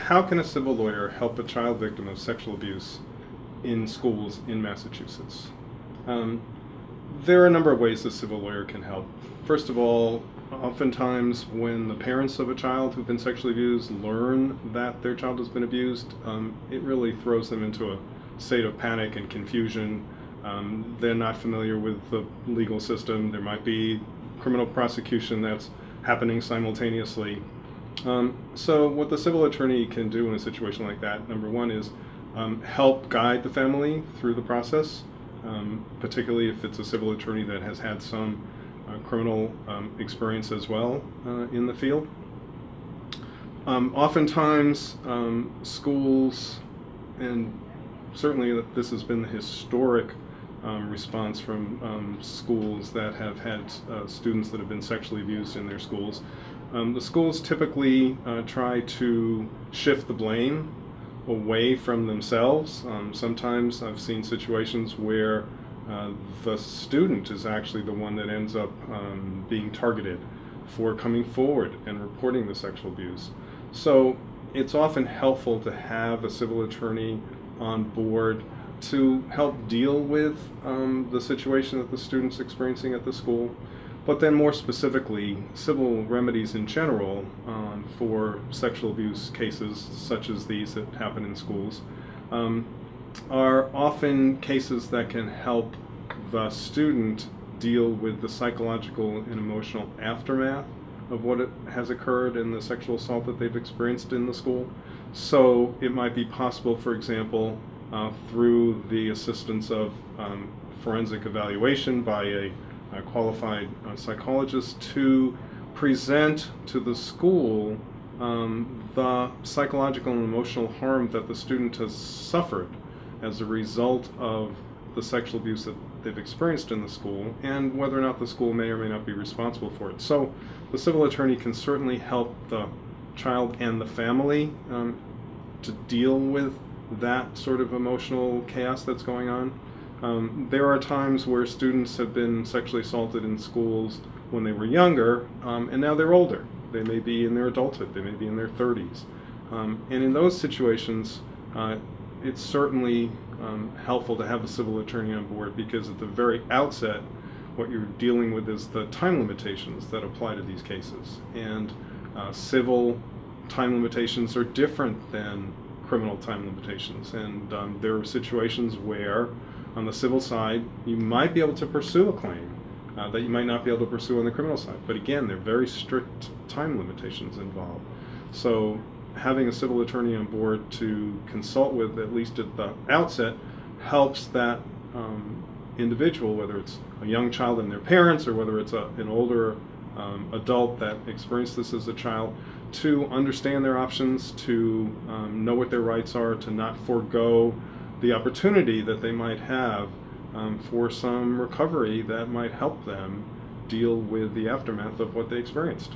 how can a civil lawyer help a child victim of sexual abuse in schools in Massachusetts? Um, there are a number of ways a civil lawyer can help. First of all, oftentimes when the parents of a child who've been sexually abused learn that their child has been abused, it really throws them into a state of panic and confusion. They're not familiar with the legal system. There might be criminal prosecution that's happening simultaneously. So what the civil attorney can do in a situation like that, number one, is help guide the family through the process, particularly if it's a civil attorney that has had some criminal experience as well in the field. Oftentimes, schools, and certainly this has been the historic response from schools that have had students that have been sexually abused in their schools. The schools typically try to shift the blame away from themselves. Sometimes I've seen situations where the student is actually the one that ends up being targeted for coming forward and reporting the sexual abuse. So it's often helpful to have a civil attorney on board to help deal with the situation that the student's experiencing at the school, but then more specifically, civil remedies in general for sexual abuse cases such as these that happen in schools are often cases that can help the student deal with the psychological and emotional aftermath of what has occurred in the sexual assault that they've experienced in the school. So it might be possible, for example, through the assistance of forensic evaluation by a qualified psychologist, to present to the school the psychological and emotional harm that the student has suffered as a result of the sexual abuse that they've experienced in the school, and whether or not the school may or may not be responsible for it. So the civil attorney can certainly help the child and the family to deal with that sort of emotional chaos that's going on. There are times where students have been sexually assaulted in schools when they were younger, and now they're older. They may be in their adulthood, they may be in their 30s. And in those situations, it's certainly helpful to have a civil attorney on board, because at the very outset, what you're dealing with is the time limitations that apply to these cases. And civil time limitations are different than criminal time limitations. And there are situations where, on the civil side, you might be able to pursue a claim that you might not be able to pursue on the criminal side. But again, there are very strict time limitations involved. So having a civil attorney on board to consult with, at least at the outset, helps that individual, whether it's a young child and their parents, or whether it's an older adult that experienced this as a child, to understand their options, to know what their rights are, to not forego the opportunity that they might have for some recovery that might help them deal with the aftermath of what they experienced.